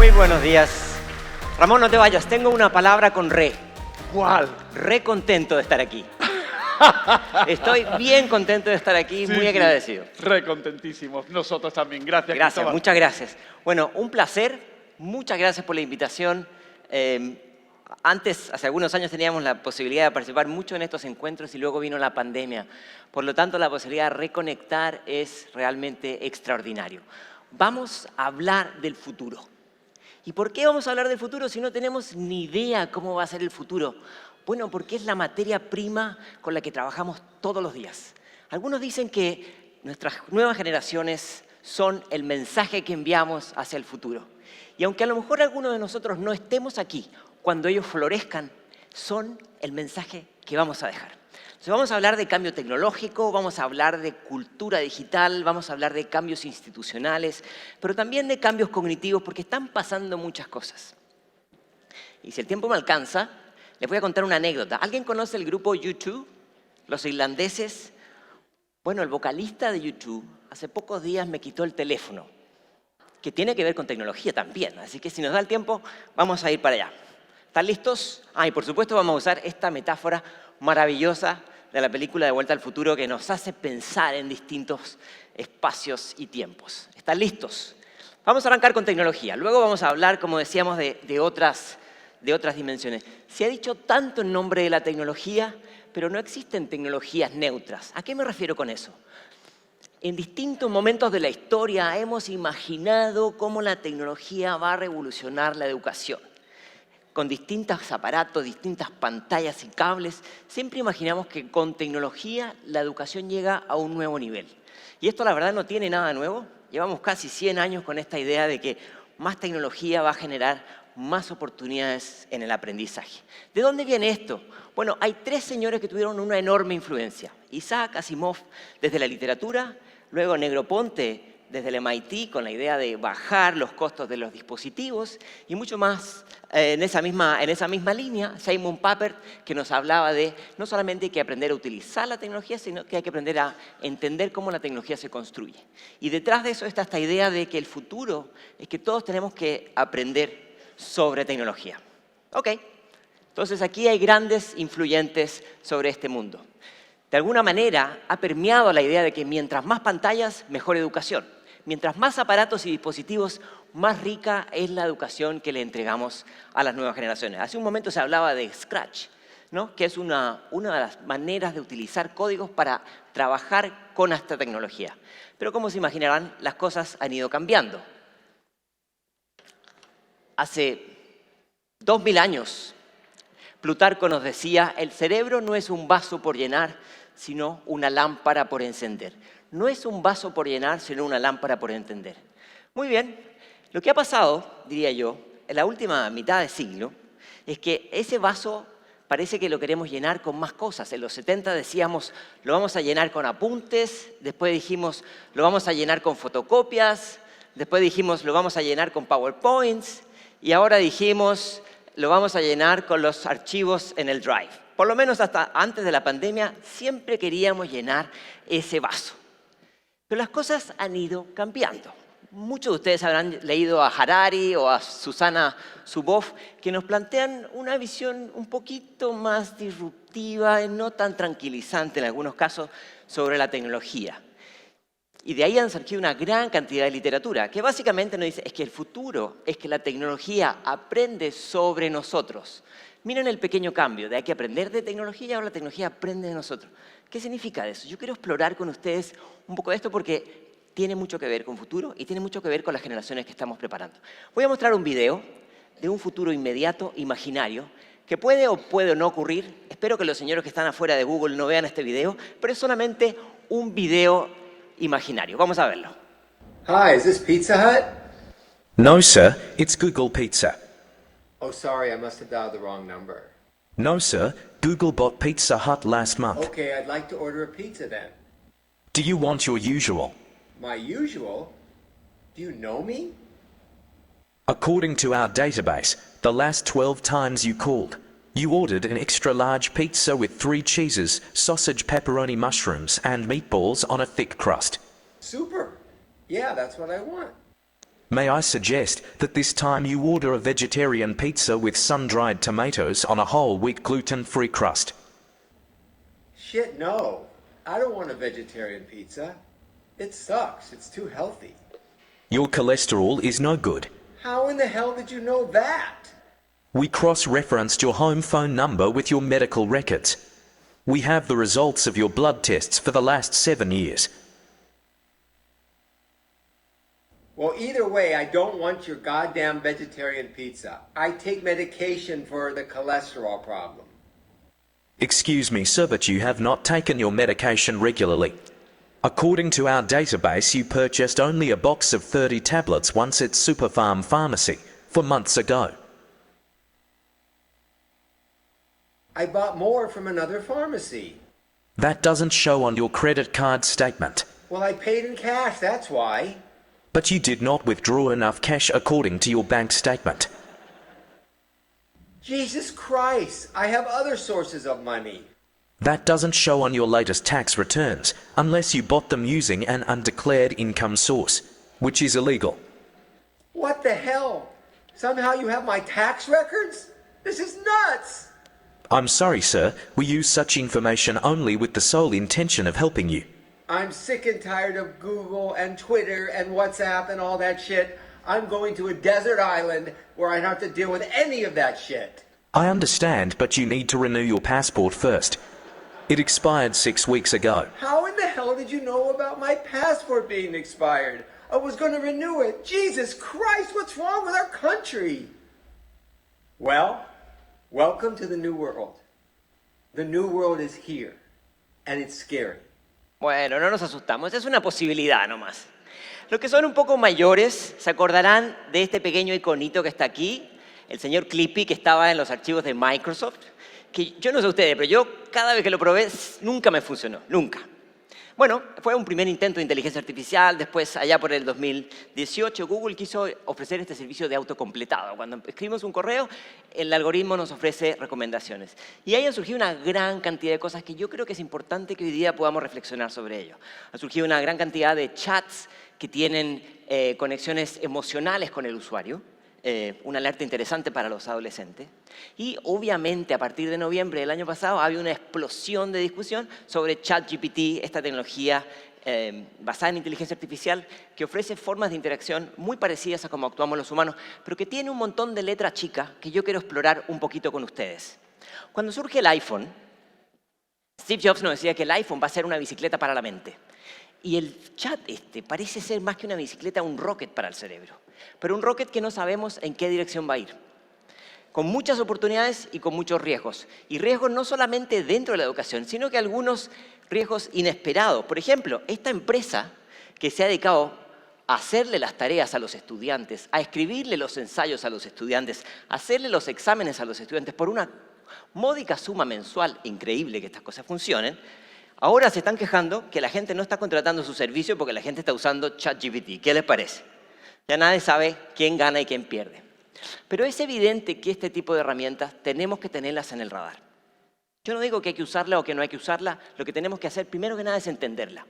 Muy buenos días. Ramón, no te vayas, tengo una palabra con re. ¿Cuál? Re contento de estar aquí. Estoy bien contento de estar aquí, muy agradecido. Re contentísimos. Nosotros también. Gracias, Gracias, Cristóbal. muchas gracias. Bueno, un placer. Muchas gracias por la invitación. Antes, hace algunos años, teníamos la posibilidad de participar mucho en estos encuentros y luego vino la pandemia. Por lo tanto, la posibilidad de reconectar es realmente extraordinario. Vamos a hablar del futuro. ¿Y por qué vamos a hablar del futuro si no tenemos ni idea cómo va a ser el futuro? Bueno, porque es la materia prima con la que trabajamos todos los días. Algunos dicen que nuestras nuevas generaciones son el mensaje que enviamos hacia el futuro. Y aunque a lo mejor algunos de nosotros no estemos aquí cuando ellos florezcan, son el mensaje que vamos a dejar. Entonces vamos a hablar de cambio tecnológico, vamos a hablar de cultura digital, vamos a hablar de cambios institucionales, pero también de cambios cognitivos porque están pasando muchas cosas. Y si el tiempo me alcanza, les voy a contar una anécdota. ¿Alguien conoce el grupo U2? Los irlandeses. Bueno, el vocalista de U2 hace pocos días me quitó el teléfono, que tiene que ver con tecnología también. Así que si nos da el tiempo, vamos a ir para allá. ¿Están listos? Y por supuesto vamos a usar esta metáfora maravillosa de la película De Vuelta al Futuro que nos hace pensar en distintos espacios y tiempos. ¿Están listos? Vamos a arrancar con tecnología. Luego vamos a hablar, como decíamos, de otras dimensiones. Se ha dicho tanto en nombre de la tecnología, pero no existen tecnologías neutras. ¿A qué me refiero con eso? En distintos momentos de la historia hemos imaginado cómo la tecnología va a revolucionar la educación. Con distintos aparatos, distintas pantallas y cables, siempre imaginamos que con tecnología la educación llega a un nuevo nivel. Y esto la verdad no tiene nada nuevo. Llevamos casi 100 años con esta idea de que más tecnología va a generar más oportunidades en el aprendizaje. ¿De dónde viene esto? Bueno, hay 3 señores que tuvieron una enorme influencia. Isaac Asimov desde la literatura, luego Negroponte desde el MIT con la idea de bajar los costos de los dispositivos y mucho más en esa misma línea, Simon Papert, que nos hablaba de no solamente hay que aprender a utilizar la tecnología, sino que hay que aprender a entender cómo la tecnología se construye. Y detrás de eso está esta idea de que el futuro es que todos tenemos que aprender sobre tecnología. Ok, entonces aquí hay grandes influyentes sobre este mundo. De alguna manera ha permeado la idea de que mientras más pantallas, mejor educación. Mientras más aparatos y dispositivos, más rica es la educación que le entregamos a las nuevas generaciones. Hace un momento se hablaba de Scratch, ¿no? Que es una de las maneras de utilizar códigos para trabajar con esta tecnología. Pero como se imaginarán, las cosas han ido cambiando. Hace 2000 años, Plutarco nos decía, el cerebro no es un vaso por llenar, sino una lámpara por encender. No es un vaso por llenar, sino una lámpara por encender. Muy bien, lo que ha pasado, diría yo, en la última mitad de siglo, es que ese vaso parece que lo queremos llenar con más cosas. En los 70 decíamos, lo vamos a llenar con apuntes, después dijimos, lo vamos a llenar con fotocopias, después dijimos, lo vamos a llenar con PowerPoints, y ahora dijimos, lo vamos a llenar con los archivos en el Drive. Por lo menos hasta antes de la pandemia, siempre queríamos llenar ese vaso. Pero las cosas han ido cambiando. Muchos de ustedes habrán leído a Harari o a Susana Zuboff, que nos plantean una visión un poquito más disruptiva y no tan tranquilizante en algunos casos sobre la tecnología. Y de ahí han surgido una gran cantidad de literatura, que básicamente nos dice es que el futuro es que la tecnología aprende sobre nosotros. Miren el pequeño cambio, de hay que aprender de tecnología y ahora la tecnología aprende de nosotros. ¿Qué significa eso? Yo quiero explorar con ustedes un poco de esto porque tiene mucho que ver con futuro y tiene mucho que ver con las generaciones que estamos preparando. Voy a mostrar un video de un futuro inmediato, imaginario, que puede o puede no ocurrir. Espero que los señores que están afuera de Google no vean este video, pero es solamente un video imaginario. Vamos a verlo. Hi, is this Pizza Hut? No, sir, it's Google Pizza. Oh, sorry, I must have dialed the wrong number. No, sir, Google bought Pizza Hut last month. Okay, I'd like to order a pizza then. Do you want your usual? My usual? Do you know me? According to our database, the last 12 times you called, you ordered an extra large pizza with 3 cheeses, sausage, pepperoni, mushrooms, and meatballs on a thick crust. Super. Yeah, that's what I want. May I suggest that this time you order a vegetarian pizza with sun-dried tomatoes on a whole wheat gluten-free crust? Shit, no. I don't want a vegetarian pizza. It sucks. It's too healthy. Your cholesterol is no good. How in the hell did you know that? We cross-referenced your home phone number with your medical records. We have the results of your blood tests for the last 7 years. Well, either way, I don't want your goddamn vegetarian pizza. I take medication for the cholesterol problem. Excuse me, sir, but you have not taken your medication regularly. According to our database, you purchased only a box of 30 tablets once at Superfarm Pharmacy 4 months ago. I bought more from another pharmacy. That doesn't show on your credit card statement. Well, I paid in cash, that's why. But you did not withdraw enough cash according to your bank statement. Jesus Christ, I have other sources of money. That doesn't show on your latest tax returns, unless you bought them using an undeclared income source, which is illegal. What the hell? Somehow you have my tax records? This is nuts! I'm sorry, sir, we use such information only with the sole intention of helping you. I'm sick and tired of Google and Twitter and WhatsApp and all that shit. I'm going to a desert island where I don't have to deal with any of that shit. I understand, but you need to renew your passport first. It expired 6 weeks ago. How in the hell did you know about my passport being expired? I was going to renew it. Jesus Christ, what's wrong with our country? Well, welcome to the new world. The new world is here, and it's scary. Bueno, no nos asustamos, es una posibilidad nomás. Los que son un poco mayores se acordarán de este pequeño iconito que está aquí, el señor Clippy, que estaba en los archivos de Microsoft, que yo no sé ustedes, pero yo cada vez que lo probé nunca me funcionó, nunca. Bueno, fue un primer intento de inteligencia artificial, después allá por el 2018 Google quiso ofrecer este servicio de autocompletado. Cuando escribimos un correo, el algoritmo nos ofrece recomendaciones. Y ahí han surgido una gran cantidad de cosas que yo creo que es importante que hoy día podamos reflexionar sobre ello. Ha surgido una gran cantidad de chats que tienen conexiones emocionales con el usuario, una alerta interesante para los adolescentes. Y obviamente a partir de noviembre del año pasado había una explosión de discusión sobre ChatGPT, esta tecnología basada en inteligencia artificial que ofrece formas de interacción muy parecidas a cómo actuamos los humanos, pero que tiene un montón de letra chica que yo quiero explorar un poquito con ustedes. Cuando surge el iPhone, Steve Jobs nos decía que el iPhone va a ser una bicicleta para la mente. Y el chat parece ser más que una bicicleta, un rocket para el cerebro. Pero un rocket que no sabemos en qué dirección va a ir. Con muchas oportunidades y con muchos riesgos. Y riesgos no solamente dentro de la educación, sino que algunos riesgos inesperados. Por ejemplo, esta empresa que se ha dedicado a hacerle las tareas a los estudiantes, a escribirle los ensayos a los estudiantes, a hacerle los exámenes a los estudiantes por una módica suma mensual, increíble que estas cosas funcionen, ahora se están quejando que la gente no está contratando su servicio porque la gente está usando ChatGPT. ¿Qué les parece? Ya nadie sabe quién gana y quién pierde. Pero es evidente que este tipo de herramientas tenemos que tenerlas en el radar. Yo no digo que hay que usarla o que no hay que usarla. Lo que tenemos que hacer primero que nada es entenderla.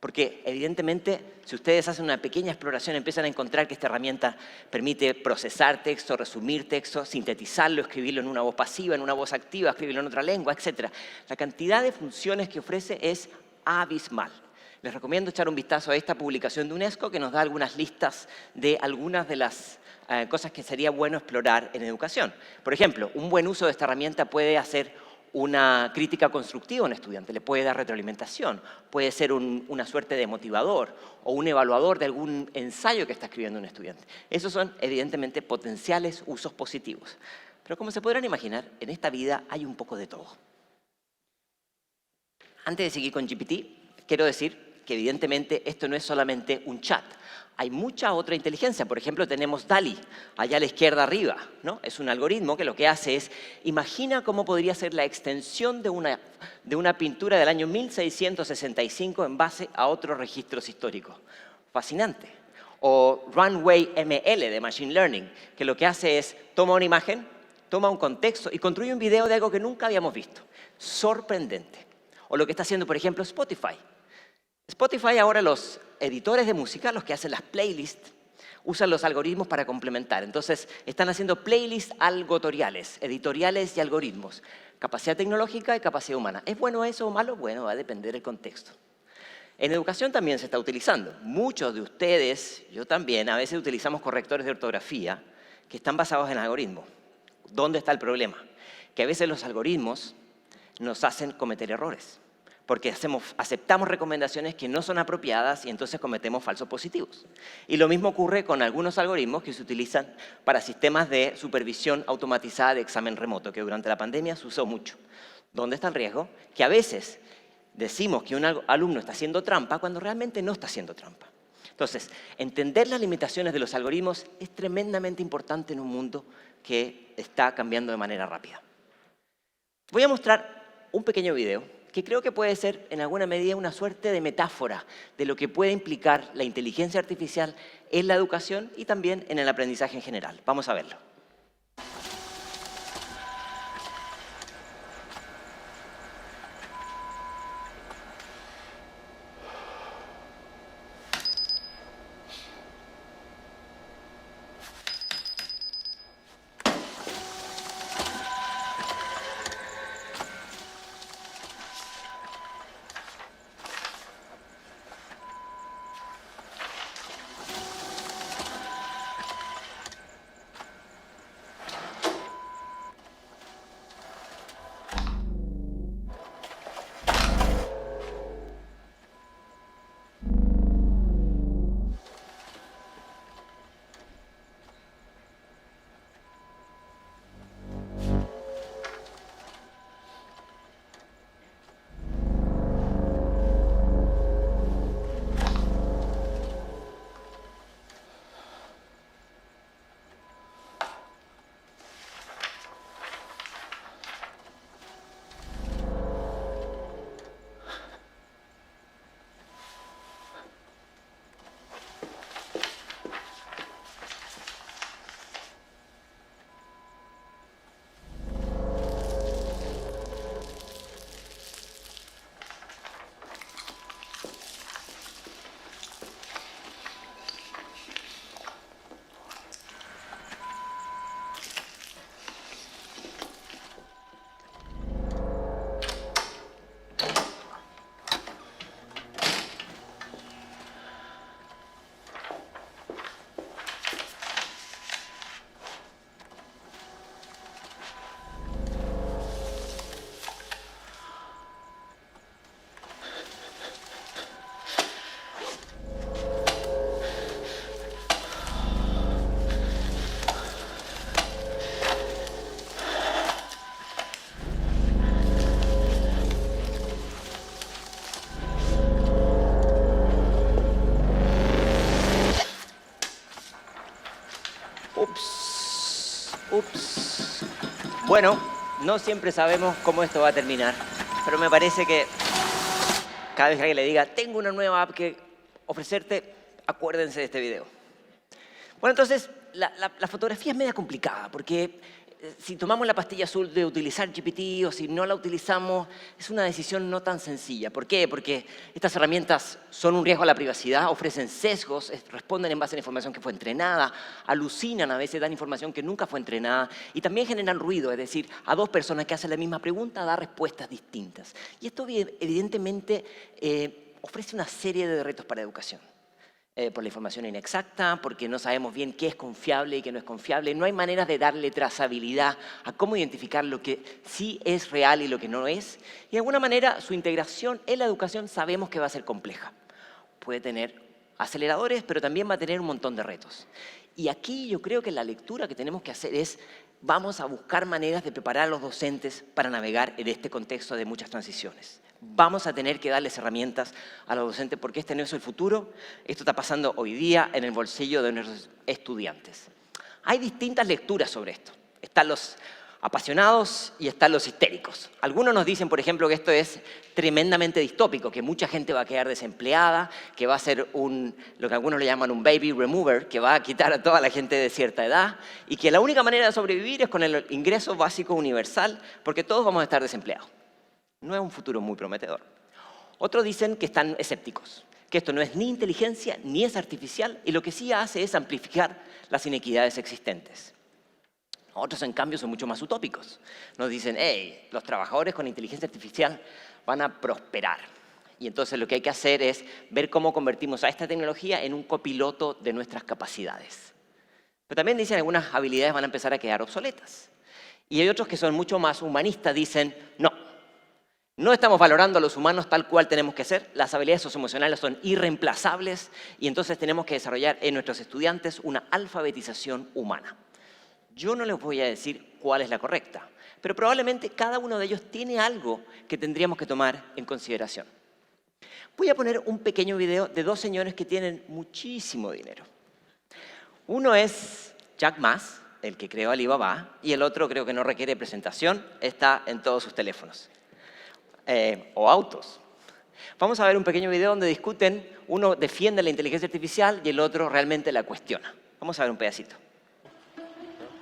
Porque evidentemente, si ustedes hacen una pequeña exploración, empiezan a encontrar que esta herramienta permite procesar texto, resumir texto, sintetizarlo, escribirlo en una voz pasiva, en una voz activa, escribirlo en otra lengua, etc. La cantidad de funciones que ofrece es abismal. Les recomiendo echar un vistazo a esta publicación de UNESCO que nos da algunas listas de algunas de las cosas que sería bueno explorar en educación. Por ejemplo, un buen uso de esta herramienta puede hacer una crítica constructiva a un estudiante, le puede dar retroalimentación, puede ser una suerte de motivador o un evaluador de algún ensayo que está escribiendo un estudiante. Esos son, evidentemente, potenciales usos positivos. Pero como se podrán imaginar, en esta vida hay un poco de todo. Antes de seguir con GPT, quiero decir que evidentemente esto no es solamente un chat. Hay mucha otra inteligencia. Por ejemplo, tenemos DALL-E, allá a la izquierda arriba, ¿no? Es un algoritmo que lo que hace es, imagina cómo podría ser la extensión de una pintura del año 1665 en base a otros registros históricos. Fascinante. O Runway ML de Machine Learning, que lo que hace es, toma una imagen, toma un contexto y construye un video de algo que nunca habíamos visto. Sorprendente. O lo que está haciendo, por ejemplo, Spotify. Spotify ahora los editores de música, los que hacen las playlists, usan los algoritmos para complementar. Entonces, están haciendo playlists algotoriales, editoriales y algoritmos. Capacidad tecnológica y capacidad humana. ¿Es bueno eso o malo? Bueno, va a depender del contexto. En educación también se está utilizando. Muchos de ustedes, yo también, a veces utilizamos correctores de ortografía que están basados en algoritmos. ¿Dónde está el problema? Que a veces los algoritmos nos hacen cometer errores, porque aceptamos recomendaciones que no son apropiadas y entonces cometemos falsos positivos. Y lo mismo ocurre con algunos algoritmos que se utilizan para sistemas de supervisión automatizada de examen remoto, que durante la pandemia se usó mucho. ¿Dónde está el riesgo? Que a veces decimos que un alumno está haciendo trampa cuando realmente no está haciendo trampa. Entonces, entender las limitaciones de los algoritmos es tremendamente importante en un mundo que está cambiando de manera rápida. Voy a mostrar un pequeño video que creo que puede ser en alguna medida una suerte de metáfora de lo que puede implicar la inteligencia artificial en la educación y también en el aprendizaje en general. Vamos a verlo. Ups. Bueno, no siempre sabemos cómo esto va a terminar, pero me parece que cada vez que alguien le diga, tengo una nueva app que ofrecerte, acuérdense de este video. Bueno, entonces, la fotografía es media complicada, porque si tomamos la pastilla azul de utilizar GPT o si no la utilizamos, es una decisión no tan sencilla. ¿Por qué? Porque estas herramientas son un riesgo a la privacidad, ofrecen sesgos, responden en base a la información que fue entrenada, alucinan, a veces dan información que nunca fue entrenada y también generan ruido, es decir, a dos personas que hacen la misma pregunta da respuestas distintas. Y esto evidentemente ofrece una serie de retos para la educación. Por la información inexacta, porque no sabemos bien qué es confiable y qué no es confiable. No hay maneras de darle trazabilidad a cómo identificar lo que sí es real y lo que no es. Y de alguna manera su integración en la educación sabemos que va a ser compleja. Puede tener aceleradores, pero también va a tener un montón de retos. Y aquí yo creo que la lectura que tenemos que hacer es vamos a buscar maneras de preparar a los docentes para navegar en este contexto de muchas transiciones. Vamos a tener que darles herramientas a los docentes porque este no es el futuro. Esto está pasando hoy día en el bolsillo de nuestros estudiantes. Hay distintas lecturas sobre esto. Están los apasionados y están los histéricos. Algunos nos dicen, por ejemplo, que esto es tremendamente distópico, que mucha gente va a quedar desempleada, que va a ser lo que algunos le llaman un baby remover, que va a quitar a toda la gente de cierta edad y que la única manera de sobrevivir es con el ingreso básico universal porque todos vamos a estar desempleados. No es un futuro muy prometedor. Otros dicen que están escépticos, que esto no es ni inteligencia ni es artificial y lo que sí hace es amplificar las inequidades existentes. Otros, en cambio, son mucho más utópicos. Nos dicen, hey, los trabajadores con inteligencia artificial van a prosperar. Y entonces lo que hay que hacer es ver cómo convertimos a esta tecnología en un copiloto de nuestras capacidades. Pero también dicen que algunas habilidades van a empezar a quedar obsoletas. Y hay otros que son mucho más humanistas, dicen, no estamos valorando a los humanos tal cual tenemos que ser, las habilidades socioemocionales son irreemplazables y entonces tenemos que desarrollar en nuestros estudiantes una alfabetización humana. Yo no les voy a decir cuál es la correcta, pero probablemente cada uno de ellos tiene algo que tendríamos que tomar en consideración. Voy a poner un pequeño video de dos señores que tienen muchísimo dinero. Uno es Jack Ma, el que creó Alibaba, y el otro creo que no requiere presentación, está en todos sus teléfonos. O autos. Vamos a ver un pequeño video donde discuten, uno defiende la inteligencia artificial y el otro realmente la cuestiona. Vamos a ver un pedacito.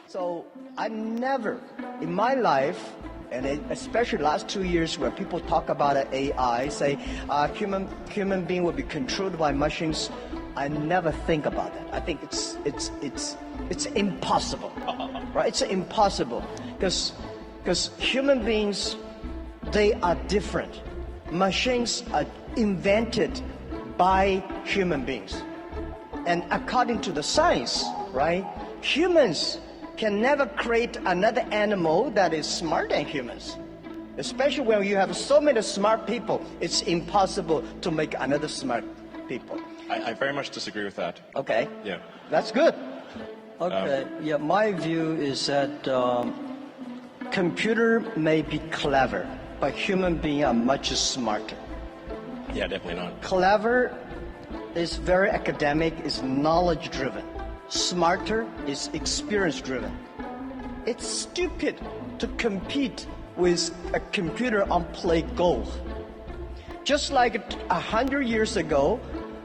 So I never, in my life, and especially last 2 years where people talk about AI, say human being will be controlled by machines, I never think about that. I think it's impossible, right? It's impossible because human beings, they are different. Machines are invented by human beings. And according to the science, right, humans can never create another animal that is smarter than humans. Especially when you have so many smart people, it's impossible to make another smart people. I very much disagree with that. Okay. Yeah. That's good. Okay. Yeah, my view is that computer may be clever, but human beings are much smarter. Yeah, definitely not. Clever is very academic, is knowledge driven. Smarter is experience driven. It's stupid to compete with a computer on play Go. Just like 100 years ago,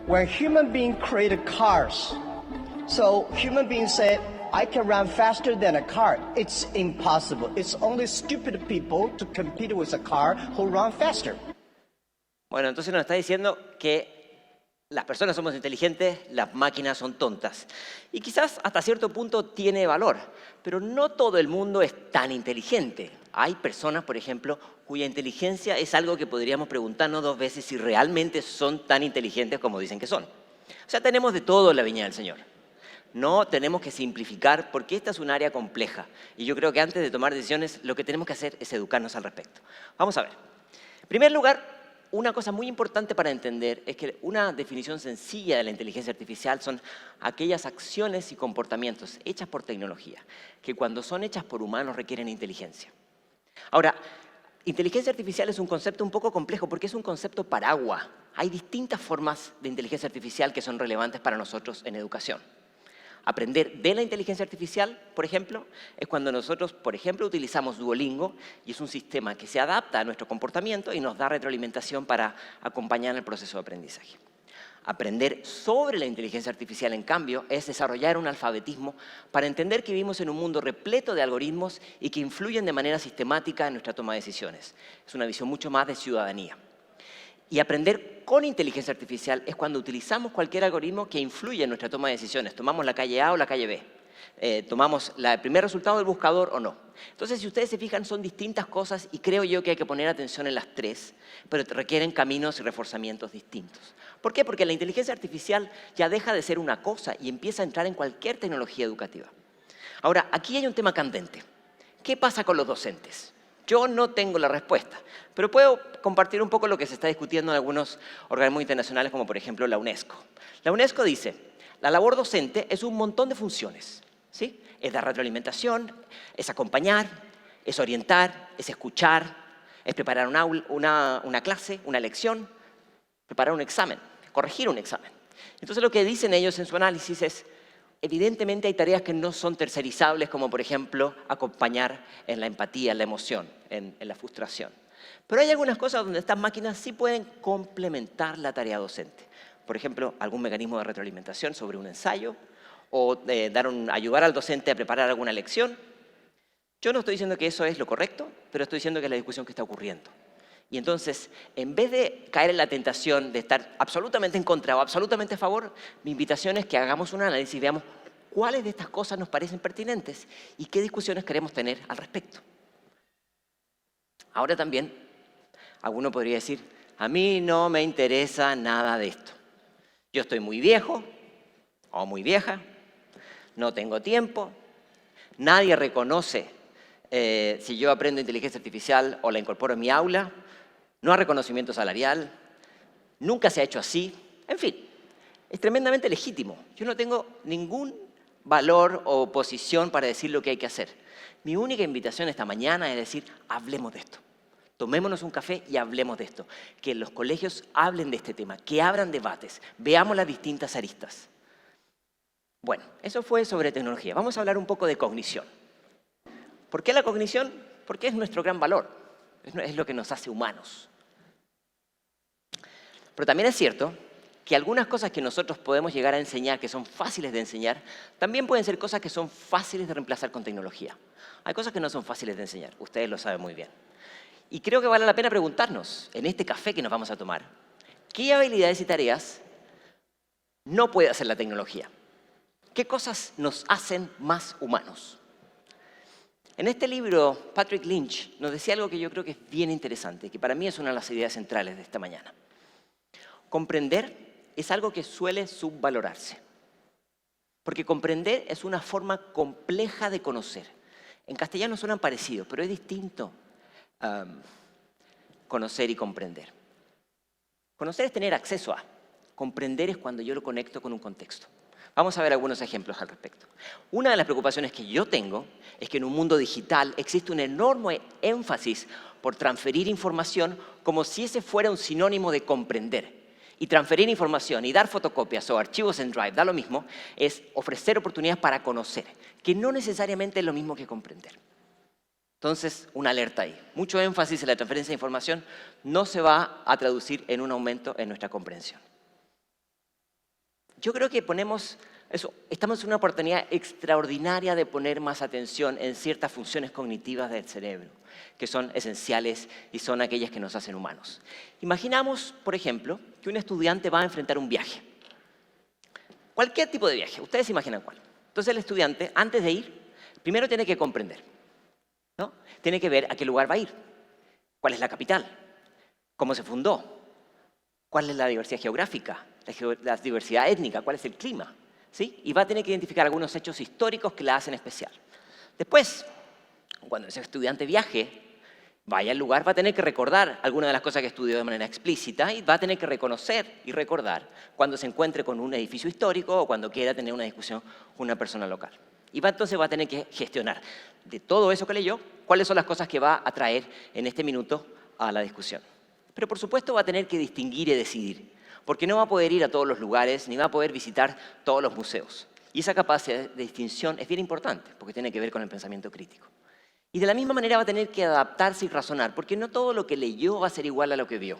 when human beings created cars, so human beings said, I can run faster than a car. It's impossible. It's only stupid people to compete with a car who run faster. Bueno, entonces nos está diciendo que las personas somos inteligentes, las máquinas son tontas. Y quizás hasta cierto punto tiene valor, pero no todo el mundo es tan inteligente. Hay personas, por ejemplo, cuya inteligencia es algo que podríamos preguntarnos 2 veces si realmente son tan inteligentes como dicen que son. O sea, tenemos de todo en la viña del Señor. No tenemos que simplificar porque esta es un área compleja. Y yo creo que antes de tomar decisiones, lo que tenemos que hacer es educarnos al respecto. Vamos a ver. En primer lugar, una cosa muy importante para entender es que una definición sencilla de la inteligencia artificial son aquellas acciones y comportamientos hechas por tecnología, que cuando son hechas por humanos requieren inteligencia. Ahora, inteligencia artificial es un concepto un poco complejo porque es un concepto paraguas. Hay distintas formas de inteligencia artificial que son relevantes para nosotros en educación. Aprender de la inteligencia artificial, por ejemplo, es cuando nosotros, por ejemplo, utilizamos Duolingo y es un sistema que se adapta a nuestro comportamiento y nos da retroalimentación para acompañar el proceso de aprendizaje. Aprender sobre la inteligencia artificial, en cambio, es desarrollar un alfabetismo para entender que vivimos en un mundo repleto de algoritmos y que influyen de manera sistemática en nuestra toma de decisiones. Es una visión mucho más de ciudadanía. Y aprender con inteligencia artificial es cuando utilizamos cualquier algoritmo que influye en nuestra toma de decisiones. Tomamos la calle A o la calle B. Tomamos el primer resultado del buscador o no. Entonces, si ustedes se fijan, son distintas cosas y creo yo que hay que poner atención en las tres, pero requieren caminos y reforzamientos distintos. ¿Por qué? Porque la inteligencia artificial ya deja de ser una cosa y empieza a entrar en cualquier tecnología educativa. Ahora, aquí hay un tema candente. ¿Qué pasa con los docentes? Yo no tengo la respuesta, pero puedo compartir un poco lo que se está discutiendo en algunos organismos internacionales, como por ejemplo la UNESCO. La UNESCO dice, la labor docente es un montón de funciones, ¿sí? Es dar retroalimentación, es acompañar, es orientar, es escuchar, es preparar una clase, una lección, preparar un examen, corregir un examen. Entonces lo que dicen ellos en su análisis es, evidentemente hay tareas que no son tercerizables, como por ejemplo acompañar en la empatía, en la emoción, en la frustración. Pero hay algunas cosas donde estas máquinas sí pueden complementar la tarea docente. Por ejemplo, algún mecanismo de retroalimentación sobre un ensayo o ayudar al docente a preparar alguna lección. Yo no estoy diciendo que eso es lo correcto, pero estoy diciendo que es la discusión que está ocurriendo. Y entonces, en vez de caer en la tentación de estar absolutamente en contra o absolutamente a favor, mi invitación es que hagamos un análisis y veamos cuáles de estas cosas nos parecen pertinentes y qué discusiones queremos tener al respecto. Ahora también, alguno podría decir, a mí no me interesa nada de esto. Yo estoy muy viejo o muy vieja, no tengo tiempo, nadie reconoce si yo aprendo inteligencia artificial o la incorporo en mi aula, no hay reconocimiento salarial, nunca se ha hecho así, en fin, es tremendamente legítimo. Yo no tengo ningún valor o posición para decir lo que hay que hacer. Mi única invitación esta mañana es decir, hablemos de esto. Tomémonos un café y hablemos de esto. Que los colegios hablen de este tema, que abran debates, veamos las distintas aristas. Bueno, eso fue sobre tecnología. Vamos a hablar un poco de cognición. ¿Por qué la cognición? Porque es nuestro gran valor. Es lo que nos hace humanos. Pero también es cierto que algunas cosas que nosotros podemos llegar a enseñar, que son fáciles de enseñar, también pueden ser cosas que son fáciles de reemplazar con tecnología. Hay cosas que no son fáciles de enseñar, ustedes lo saben muy bien. Y creo que vale la pena preguntarnos, en este café que nos vamos a tomar, ¿qué habilidades y tareas no puede hacer la tecnología? ¿Qué cosas nos hacen más humanos? En este libro, Patrick Lynch nos decía algo que yo creo que es bien interesante, que para mí es una de las ideas centrales de esta mañana. Comprender es algo que suele subvalorarse. Porque comprender es una forma compleja de conocer. En castellano suenan parecidos, pero es distinto conocer y comprender. Conocer es tener acceso a. Comprender es cuando yo lo conecto con un contexto. Vamos a ver algunos ejemplos al respecto. Una de las preocupaciones que yo tengo es que en un mundo digital existe un enorme énfasis por transferir información como si ese fuera un sinónimo de comprender. Y transferir información y dar fotocopias o archivos en Drive, da lo mismo, es ofrecer oportunidades para conocer, que no necesariamente es lo mismo que comprender. Entonces, una alerta ahí. Mucho énfasis en la transferencia de información no se va a traducir en un aumento en nuestra comprensión. Yo creo que estamos en una oportunidad extraordinaria de poner más atención en ciertas funciones cognitivas del cerebro, que son esenciales y son aquellas que nos hacen humanos. Imaginamos, por ejemplo, que un estudiante va a enfrentar un viaje. Cualquier tipo de viaje, ustedes se imaginan cuál. Entonces el estudiante, antes de ir, primero tiene que comprender, ¿no? Tiene que ver a qué lugar va a ir, cuál es la capital, cómo se fundó, cuál es la diversidad geográfica, la diversidad étnica, cuál es el clima, ¿sí? Y va a tener que identificar algunos hechos históricos que la hacen especial. Después, cuando ese estudiante viaje, vaya al lugar, va a tener que recordar algunas de las cosas que estudió de manera explícita y va a tener que reconocer y recordar cuando se encuentre con un edificio histórico o cuando quiera tener una discusión con una persona local. Y entonces va a tener que gestionar de todo eso que leyó, cuáles son las cosas que va a traer en este minuto a la discusión. Pero por supuesto va a tener que distinguir y decidir, porque no va a poder ir a todos los lugares ni va a poder visitar todos los museos. Y esa capacidad de distinción es bien importante, porque tiene que ver con el pensamiento crítico. Y de la misma manera va a tener que adaptarse y razonar, porque no todo lo que leyó va a ser igual a lo que vio.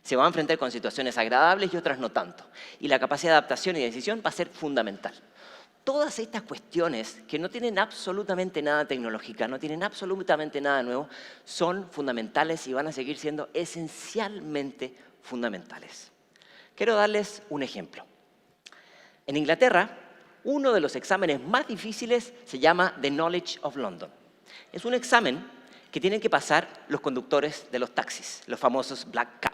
Se va a enfrentar con situaciones agradables y otras no tanto. Y la capacidad de adaptación y de decisión va a ser fundamental. Todas estas cuestiones que no tienen absolutamente nada tecnológica, no tienen absolutamente nada nuevo, son fundamentales y van a seguir siendo esencialmente fundamentales. Quiero darles un ejemplo. En Inglaterra, uno de los exámenes más difíciles se llama The Knowledge of London. Es un examen que tienen que pasar los conductores de los taxis, los famosos Black Cab.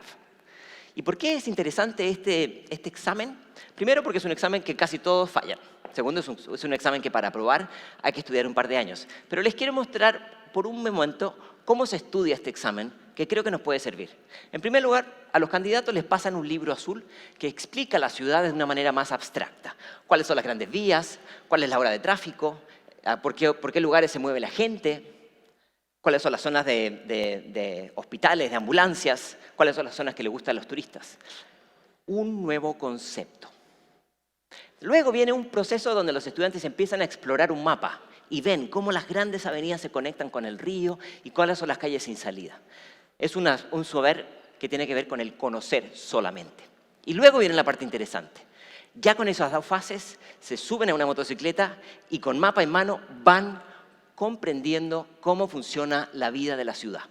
¿Y por qué es interesante este examen? Primero, porque es un examen que casi todos fallan. Segundo, es un examen que para aprobar hay que estudiar un par de años. Pero les quiero mostrar por un momento cómo se estudia este examen, que creo que nos puede servir. En primer lugar, a los candidatos les pasan un libro azul que explica las ciudades de una manera más abstracta. ¿Cuáles son las grandes vías? ¿Cuál es la hora de tráfico? ¿Por qué lugares se mueve la gente? ¿Cuáles son las zonas de hospitales, de ambulancias? ¿Cuáles son las zonas que le gustan a los turistas? Un nuevo concepto. Luego viene un proceso donde los estudiantes empiezan a explorar un mapa y ven cómo las grandes avenidas se conectan con el río y cuáles son las calles sin salida. Es un saber que tiene que ver con el conocer solamente. Y luego viene la parte interesante. Ya con esas dos fases se suben a una motocicleta y con mapa en mano van comprendiendo cómo funciona la vida de la ciudad.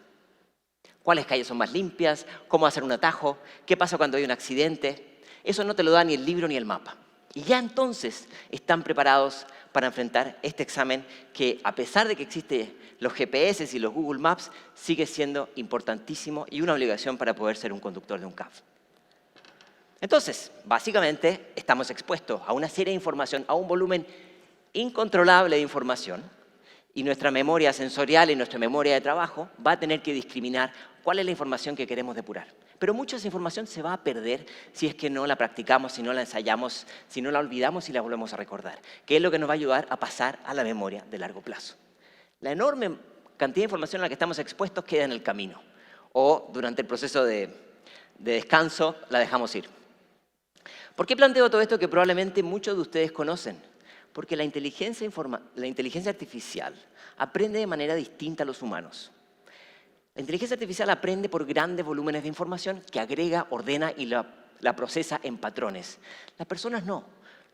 cuáles calles son más limpias, cómo hacer un atajo, qué pasa cuando hay un accidente. Eso no te lo da ni el libro ni el mapa. Y ya entonces están preparados para enfrentar este examen que, a pesar de que existen los GPS y los Google Maps, sigue siendo importantísimo y una obligación para poder ser un conductor de un CAF. Entonces, básicamente, estamos expuestos a una serie de información, a un volumen incontrolable de información, y nuestra memoria sensorial y nuestra memoria de trabajo va a tener que discriminar cuál es la información que queremos depurar. Pero mucha de esa información se va a perder si es que no la practicamos, si no la ensayamos, si no la olvidamos y la volvemos a recordar, que es lo que nos va a ayudar a pasar a la memoria de largo plazo. La enorme cantidad de información a la que estamos expuestos queda en el camino, o durante el proceso de descanso la dejamos ir. ¿Por qué planteo todo esto que probablemente muchos de ustedes conocen? Porque la inteligencia artificial aprende de manera distinta a los humanos. La inteligencia artificial aprende por grandes volúmenes de información que agrega, ordena y la procesa en patrones. Las personas no.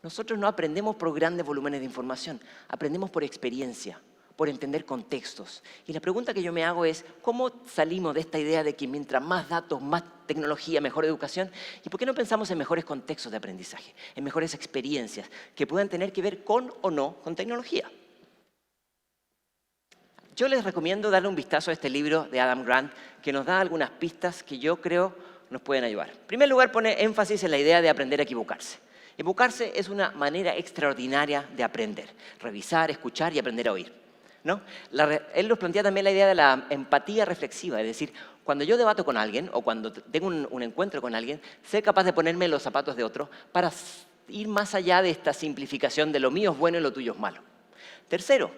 Nosotros no aprendemos por grandes volúmenes de información, aprendemos por experiencia, por entender contextos. Y la pregunta que yo me hago es, ¿cómo salimos de esta idea de que mientras más datos, más tecnología, mejor educación? ¿Y por qué no pensamos en mejores contextos de aprendizaje, en mejores experiencias que puedan tener que ver con o no con tecnología? Yo les recomiendo darle un vistazo a este libro de Adam Grant, que nos da algunas pistas que yo creo nos pueden ayudar. En primer lugar, pone énfasis en la idea de aprender a equivocarse. Equivocarse es una manera extraordinaria de aprender, revisar, escuchar y aprender a oír, ¿no? Él nos plantea también la idea de la empatía reflexiva, es decir, cuando yo debato con alguien o cuando tengo un encuentro con alguien, ser capaz de ponerme en los zapatos de otro para ir más allá de esta simplificación de lo mío es bueno y lo tuyo es malo. Tercero,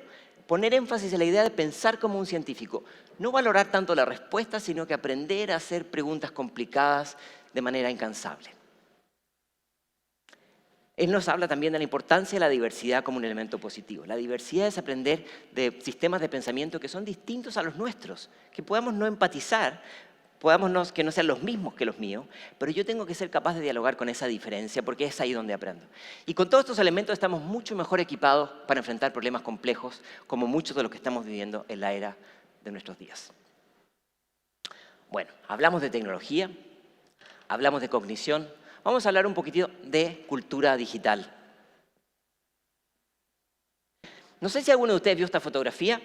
poner énfasis en la idea de pensar como un científico. No valorar tanto la respuesta, sino que aprender a hacer preguntas complicadas de manera incansable. Él nos habla también de la importancia de la diversidad como un elemento positivo. La diversidad es aprender de sistemas de pensamiento que son distintos a los nuestros, que podamos no empatizar, que no sean los mismos que los míos, pero yo tengo que ser capaz de dialogar con esa diferencia porque es ahí donde aprendo. Y con todos estos elementos estamos mucho mejor equipados para enfrentar problemas complejos como muchos de los que estamos viviendo en la era de nuestros días. Bueno, hablamos de tecnología, hablamos de cognición. Vamos a hablar un poquitito de cultura digital. No sé si alguno de ustedes vio esta fotografía.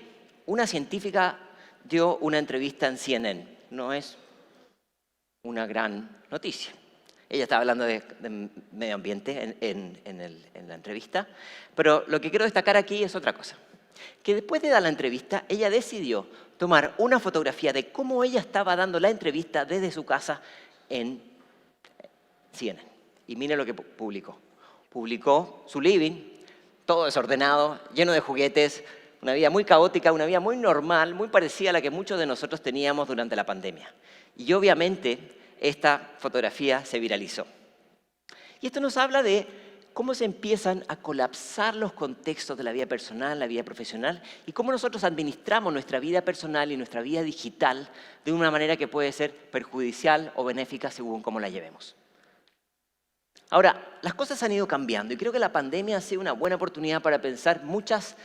Una científica dio una entrevista en CNN. No es una gran noticia. Ella estaba hablando de medio ambiente en la entrevista. Pero lo que quiero destacar aquí es otra cosa. Que después de dar la entrevista, ella decidió tomar una fotografía de cómo ella estaba dando la entrevista desde su casa en CNN. Y mire lo que publicó. Publicó su living, todo desordenado, lleno de juguetes, una vida muy caótica, una vida muy normal, muy parecida a la que muchos de nosotros teníamos durante la pandemia. Y obviamente esta fotografía se viralizó. Y esto nos habla de cómo se empiezan a colapsar los contextos de la vida personal, la vida profesional, y cómo nosotros administramos nuestra vida personal y nuestra vida digital de una manera que puede ser perjudicial o benéfica según cómo la llevemos. Ahora, las cosas han ido cambiando y creo que la pandemia ha sido una buena oportunidad para pensar muchas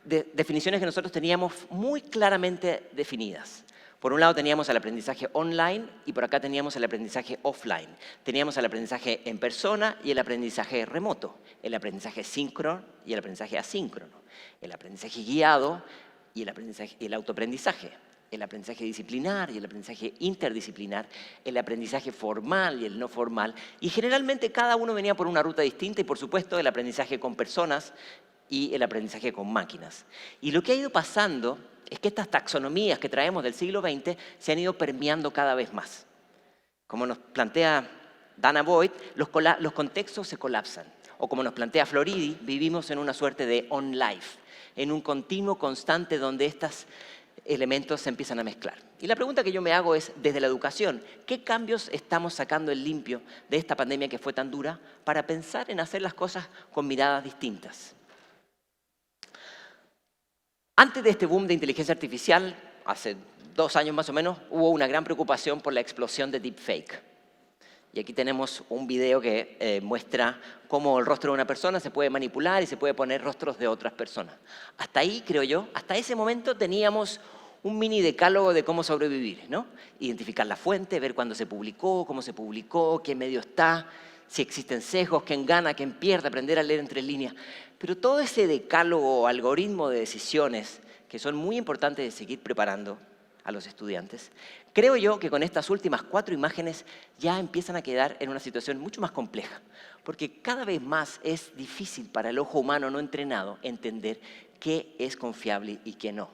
definiciones que nosotros teníamos muy claramente definidas. Por un lado teníamos el aprendizaje online y por acá teníamos el aprendizaje offline. Teníamos el aprendizaje en persona y el aprendizaje remoto, el aprendizaje síncrono y el aprendizaje asíncrono, el aprendizaje guiado y el autoaprendizaje. El aprendizaje disciplinar y el aprendizaje interdisciplinar, el aprendizaje formal y el no formal. Y generalmente cada uno venía por una ruta distinta y por supuesto el aprendizaje con personas y el aprendizaje con máquinas. Y lo que ha ido pasando es que estas taxonomías que traemos del siglo XX se han ido permeando cada vez más. Como nos plantea Dana Boyd, los contextos se colapsan. O como nos plantea Floridi, vivimos en una suerte de on-life, en un continuo constante donde estos elementos se empiezan a mezclar. Y la pregunta que yo me hago es, desde la educación, ¿qué cambios estamos sacando en limpio de esta pandemia que fue tan dura para pensar en hacer las cosas con miradas distintas? Antes de este boom de inteligencia artificial, hace 2 años más o menos, hubo una gran preocupación por la explosión de deepfake. Y aquí tenemos un video que muestra cómo el rostro de una persona se puede manipular y se puede poner rostros de otras personas. Hasta ahí, creo yo, hasta ese momento teníamos un mini decálogo de cómo sobrevivir, ¿no? Identificar la fuente, ver cuándo se publicó, cómo se publicó, qué medio está, si existen sesgos, quién gana, quién pierde, aprender a leer entre líneas. Pero todo ese decálogo o algoritmo de decisiones que son muy importantes de seguir preparando a los estudiantes, creo yo que con estas últimas 4 imágenes ya empiezan a quedar en una situación mucho más compleja, porque cada vez más es difícil para el ojo humano no entrenado entender qué es confiable y qué no.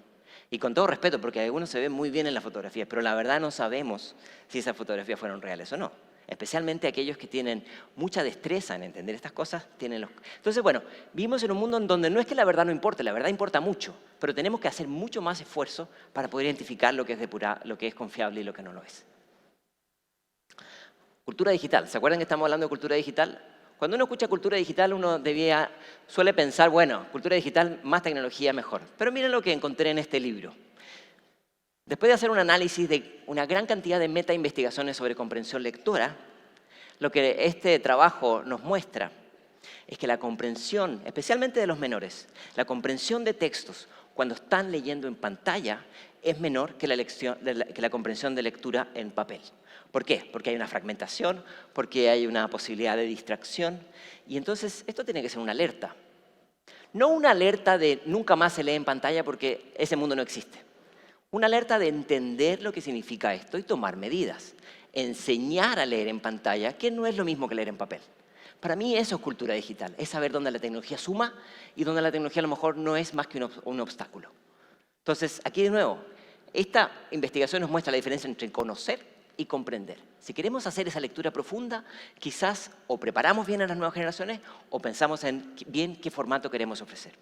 Y con todo respeto, porque algunos se ven muy bien en las fotografías, pero la verdad no sabemos si esas fotografías fueron reales o no. Especialmente aquellos que tienen mucha destreza en entender estas cosas. Entonces, bueno, vivimos en un mundo en donde no es que la verdad no importe, la verdad importa mucho, pero tenemos que hacer mucho más esfuerzo para poder identificar lo que es confiable y lo que no lo es. Cultura digital. ¿Se acuerdan que estamos hablando de cultura digital? Cuando uno escucha cultura digital, uno suele pensar, bueno, cultura digital, más tecnología, mejor. Pero miren lo que encontré en este libro. Después de hacer un análisis de una gran cantidad de meta-investigaciones sobre comprensión lectora, lo que este trabajo nos muestra es que la comprensión, especialmente de los menores, la comprensión de textos cuando están leyendo en pantalla es menor que la comprensión de lectura en papel. ¿Por qué? Porque hay una fragmentación, porque hay una posibilidad de distracción. Y entonces esto tiene que ser una alerta. No una alerta de nunca más se lee en pantalla porque ese mundo no existe. Una alerta de entender lo que significa esto y tomar medidas. Enseñar a leer en pantalla, que no es lo mismo que leer en papel. Para mí eso es cultura digital, es saber dónde la tecnología suma y dónde la tecnología a lo mejor no es más que un obstáculo. Entonces, aquí de nuevo, esta investigación nos muestra la diferencia entre conocer y comprender. Si queremos hacer esa lectura profunda, quizás o preparamos bien a las nuevas generaciones o pensamos en bien qué formato queremos ofrecer.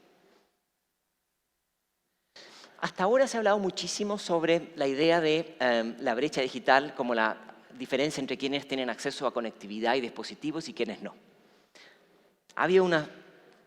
Hasta ahora se ha hablado muchísimo sobre la idea de la brecha digital como la diferencia entre quienes tienen acceso a conectividad y dispositivos y quienes no. Ha habido una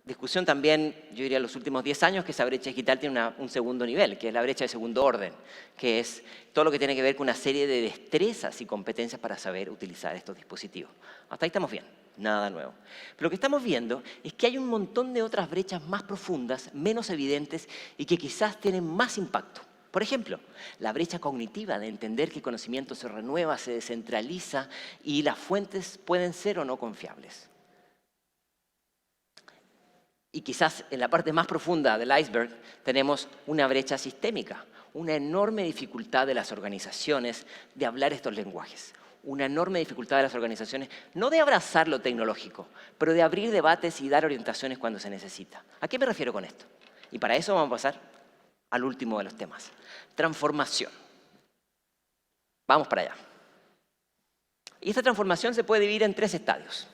discusión también, yo diría en los últimos 10 años, que esa brecha digital tiene un segundo nivel, que es la brecha de segundo orden, que es todo lo que tiene que ver con una serie de destrezas y competencias para saber utilizar estos dispositivos. Hasta ahí estamos bien. Nada nuevo. Pero lo que estamos viendo es que hay un montón de otras brechas más profundas, menos evidentes y que quizás tienen más impacto. Por ejemplo, la brecha cognitiva de entender que el conocimiento se renueva, se descentraliza y las fuentes pueden ser o no confiables. Y quizás en la parte más profunda del iceberg tenemos una brecha sistémica, una enorme dificultad de las organizaciones de hablar estos lenguajes. Una enorme dificultad de las organizaciones, no de abrazar lo tecnológico, pero de abrir debates y dar orientaciones cuando se necesita. ¿A qué me refiero con esto? Y para eso vamos a pasar al último de los temas. Transformación. Vamos para allá. Y esta transformación se puede dividir en 3 estadios.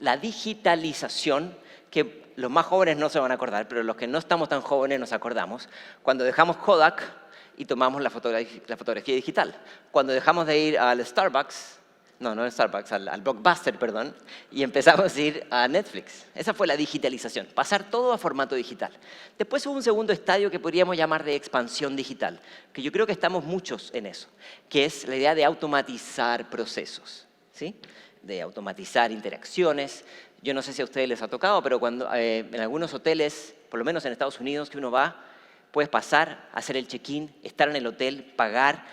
La digitalización, que los más jóvenes no se van a acordar, pero los que no estamos tan jóvenes nos acordamos, cuando dejamos Kodak y tomamos la fotografía digital. Cuando dejamos de ir al Starbucks, al Blockbuster, perdón, y empezamos a ir a Netflix. Esa fue la digitalización, pasar todo a formato digital. Después hubo un segundo estadio que podríamos llamar de expansión digital, que yo creo que estamos muchos en eso, que es la idea de automatizar procesos, ¿sí? De automatizar interacciones. Yo no sé si a ustedes les ha tocado, pero cuando en algunos hoteles, por lo menos en Estados Unidos, que uno va, puedes pasar, hacer el check-in, estar en el hotel, pagar,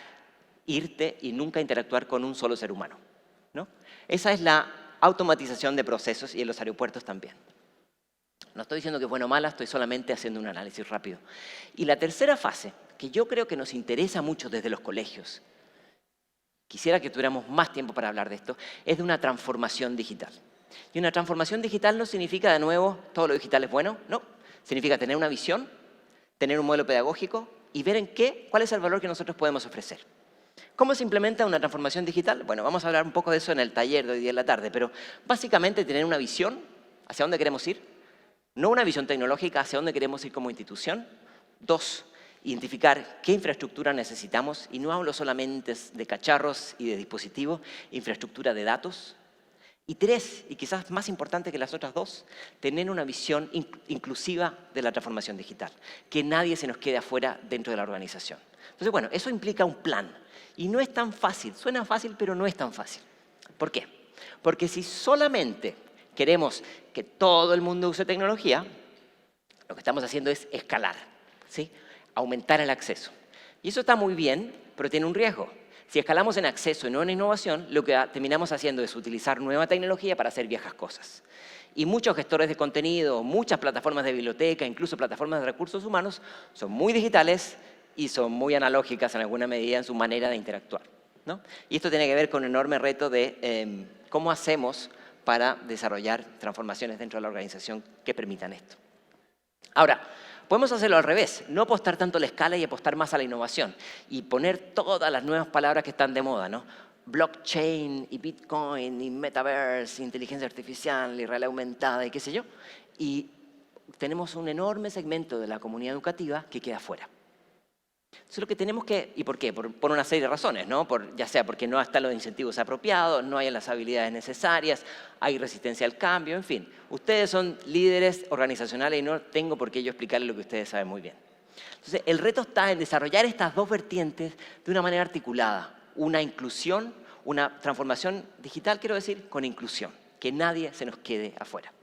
irte y nunca interactuar con un solo ser humano, ¿no? Esa es la automatización de procesos y en los aeropuertos también. No estoy diciendo que es bueno o mala, estoy solamente haciendo un análisis rápido. Y la tercera fase, que yo creo que nos interesa mucho desde los colegios, quisiera que tuviéramos más tiempo para hablar de esto, es de una transformación digital. Y una transformación digital no significa, de nuevo, todo lo digital es bueno, no. Significa tener una visión, tener un modelo pedagógico y ver cuál es el valor que nosotros podemos ofrecer. ¿Cómo se implementa una transformación digital? Bueno, vamos a hablar un poco de eso en el taller de hoy día en la tarde, pero básicamente tener una visión hacia dónde queremos ir, no una visión tecnológica hacia dónde queremos ir como institución. 2, identificar qué infraestructura necesitamos, y no hablo solamente de cacharros y de dispositivos, infraestructura de datos. Y 3, y quizás más importante que las otras 2, tener una visión inclusiva de la transformación digital, que nadie se nos quede afuera dentro de la organización. Entonces, bueno, eso implica un plan, y no es tan fácil, suena fácil, pero no es tan fácil. ¿Por qué? Porque si solamente queremos que todo el mundo use tecnología, lo que estamos haciendo es escalar, ¿sí? Aumentar el acceso. Y eso está muy bien, pero tiene un riesgo. Si escalamos en acceso y no en innovación, lo que terminamos haciendo es utilizar nueva tecnología para hacer viejas cosas. Y muchos gestores de contenido, muchas plataformas de biblioteca, incluso plataformas de recursos humanos, son muy digitales y son muy analógicas en alguna medida en su manera de interactuar, ¿no? Y esto tiene que ver con un enorme reto de cómo hacemos para desarrollar transformaciones dentro de la organización que permitan esto. Ahora, podemos hacerlo al revés, no apostar tanto a la escala y apostar más a la innovación y poner todas las nuevas palabras que están de moda, ¿no? Blockchain y Bitcoin y Metaverse, inteligencia artificial y realidad aumentada y qué sé yo. Y tenemos un enorme segmento de la comunidad educativa que queda fuera. Eso es lo que tenemos que... ¿Y por qué? Por una serie de razones, ¿no? Ya sea porque no están los incentivos apropiados, no hay las habilidades necesarias, hay resistencia al cambio, en fin. Ustedes son líderes organizacionales y no tengo por qué yo explicarles lo que ustedes saben muy bien. Entonces, el reto está en desarrollar estas dos vertientes de una manera articulada. Una inclusión, una transformación digital, quiero decir, con inclusión. Que nadie se nos quede afuera.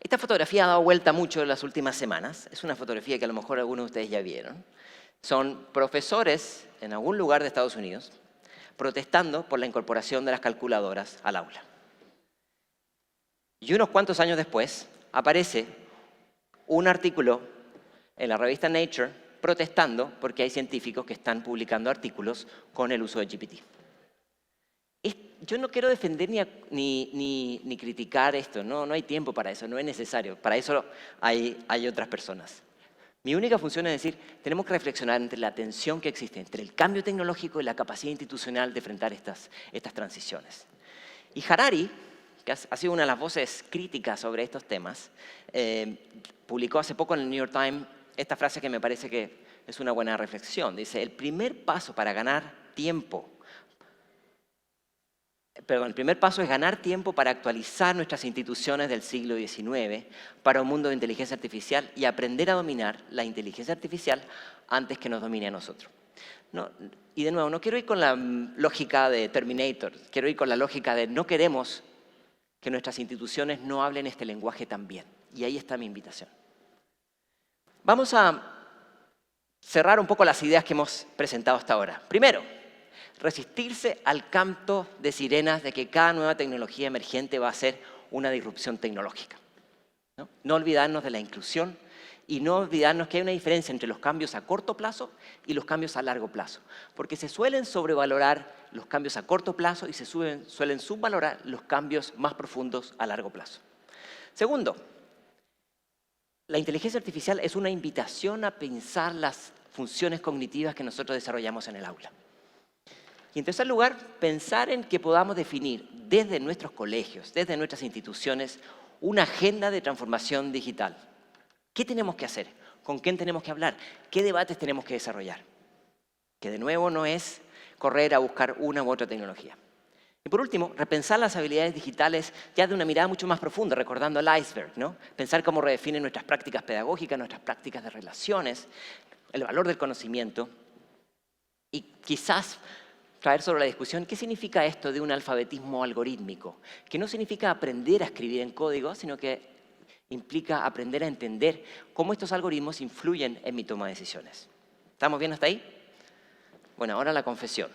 Esta fotografía ha dado vuelta mucho en las últimas semanas. Es una fotografía que a lo mejor algunos de ustedes ya vieron. Son profesores en algún lugar de Estados Unidos protestando por la incorporación de las calculadoras al aula. Y unos cuantos años después aparece un artículo en la revista Nature protestando porque hay científicos que están publicando artículos con el uso de GPT. Yo no quiero defender ni criticar esto, no hay tiempo para eso, no es necesario. Para eso hay otras personas. Mi única función es decir, tenemos que reflexionar entre la tensión que existe entre el cambio tecnológico y la capacidad institucional de enfrentar estas transiciones. Y Harari, que ha sido una de las voces críticas sobre estos temas, publicó hace poco en el New York Times esta frase que me parece que es una buena reflexión. Dice, el primer paso es ganar tiempo para actualizar nuestras instituciones del siglo XIX para un mundo de inteligencia artificial y aprender a dominar la inteligencia artificial antes que nos domine a nosotros. Y de nuevo, no quiero ir con la lógica de Terminator, quiero ir con la lógica de no queremos que nuestras instituciones no hablen este lenguaje tan bien. Y ahí está mi invitación. Vamos a cerrar un poco las ideas que hemos presentado hasta ahora. Primero, resistirse al canto de sirenas de que cada nueva tecnología emergente va a ser una disrupción tecnológica. No olvidarnos de la inclusión y no olvidarnos que hay una diferencia entre los cambios a corto plazo y los cambios a largo plazo. Porque se suelen sobrevalorar los cambios a corto plazo y se suelen subvalorar los cambios más profundos a largo plazo. Segundo, la inteligencia artificial es una invitación a pensar las funciones cognitivas que nosotros desarrollamos en el aula. Y en tercer lugar, pensar en que podamos definir desde nuestros colegios, desde nuestras instituciones, una agenda de transformación digital. ¿Qué tenemos que hacer? ¿Con quién tenemos que hablar? ¿Qué debates tenemos que desarrollar? Que de nuevo no es correr a buscar una u otra tecnología. Y por último, repensar las habilidades digitales ya de una mirada mucho más profunda, recordando el iceberg, ¿no? Pensar cómo redefinen nuestras prácticas pedagógicas, nuestras prácticas de relaciones, el valor del conocimiento y quizás traer sobre la discusión qué significa esto de un alfabetismo algorítmico, que no significa aprender a escribir en código, sino que implica aprender a entender cómo estos algoritmos influyen en mi toma de decisiones. ¿Estamos bien hasta ahí? Bueno, ahora la confesión.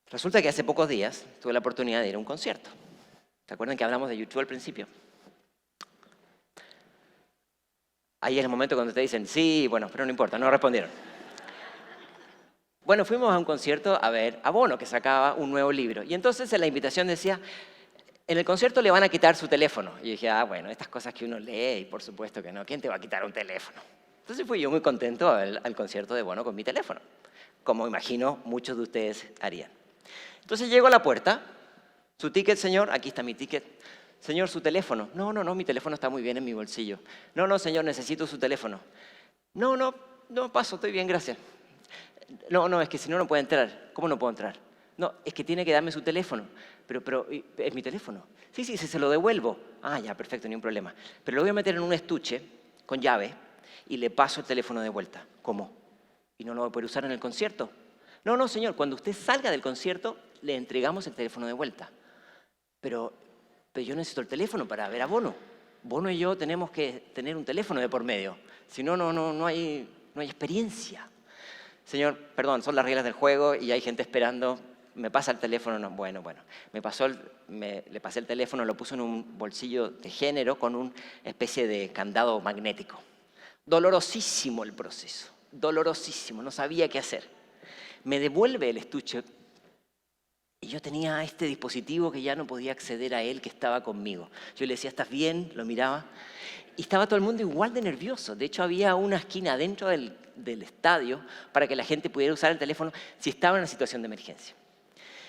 Resulta que hace pocos días tuve la oportunidad de ir a un concierto. ¿Se acuerdan que hablamos de YouTube al principio? Ahí es el momento cuando te dicen, sí, bueno, pero no importa, no respondieron. Bueno, fuimos a un concierto a ver a Bono, que sacaba un nuevo libro. Y entonces en la invitación decía, en el concierto le van a quitar su teléfono. Y dije, bueno, estas cosas que uno lee, y por supuesto que no, ¿quién te va a quitar un teléfono? Entonces fui yo muy contento al concierto de Bono con mi teléfono, como imagino muchos de ustedes harían. Entonces llego a la puerta, su ticket, señor, aquí está mi ticket. Señor, su teléfono. No, mi teléfono está muy bien en mi bolsillo. No, señor, necesito su teléfono. No, paso, estoy bien, gracias. No, es que si no, no puede entrar. ¿Cómo no puedo entrar? No, es que tiene que darme su teléfono. Pero es mi teléfono. Sí, se lo devuelvo. Ah, ya, perfecto, ni un problema. Pero lo voy a meter en un estuche con llave y le paso el teléfono de vuelta. ¿Cómo? ¿Y no lo voy a poder usar en el concierto? No, señor, cuando usted salga del concierto, le entregamos el teléfono de vuelta. Pero yo necesito el teléfono para ver a Bono. Bono y yo tenemos que tener un teléfono de por medio, si no, no hay experiencia. Señor, perdón, son las reglas del juego y hay gente esperando. Me pasa el teléfono, no, bueno. Le pasé el teléfono, lo puso en un bolsillo de género con una especie de candado magnético. Dolorosísimo el proceso, dolorosísimo, no sabía qué hacer. Me devuelve el estuche y yo tenía este dispositivo que ya no podía acceder a él, que estaba conmigo. Yo le decía, ¿estás bien? Lo miraba. Y estaba todo el mundo igual de nervioso. De hecho, había una esquina dentro del estadio para que la gente pudiera usar el teléfono si estaba en una situación de emergencia.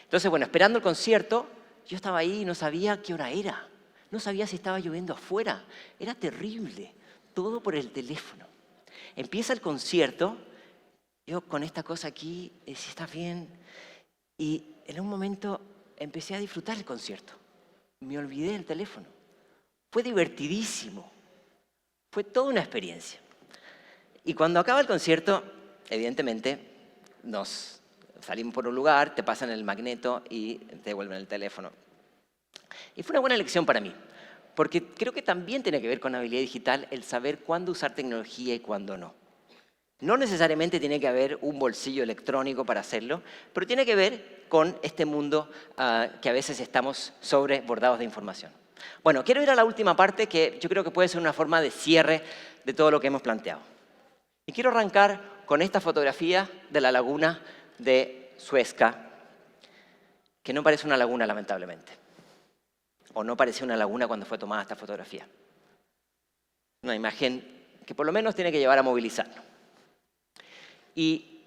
Entonces, bueno, esperando el concierto, yo estaba ahí y no sabía qué hora era. No sabía si estaba lloviendo afuera. Era terrible. Todo por el teléfono. Empieza el concierto, yo con esta cosa aquí, decía, ¿estás bien? Y en un momento empecé a disfrutar el concierto. Me olvidé del teléfono. Fue divertidísimo. Fue toda una experiencia. Y cuando acaba el concierto, evidentemente, nos salimos por un lugar, te pasan el magneto y te devuelven el teléfono. Y fue una buena lección para mí, porque creo que también tiene que ver con habilidad digital el saber cuándo usar tecnología y cuándo no. No necesariamente tiene que haber un bolsillo electrónico para hacerlo, pero tiene que ver con este mundo que a veces estamos sobrebordados de información. Bueno, quiero ir a la última parte que yo creo que puede ser una forma de cierre de todo lo que hemos planteado. Y quiero arrancar con esta fotografía de la laguna de Suezca, que no parece una laguna, lamentablemente. O no parecía una laguna cuando fue tomada esta fotografía. Una imagen que por lo menos tiene que llevar a movilizarnos. Y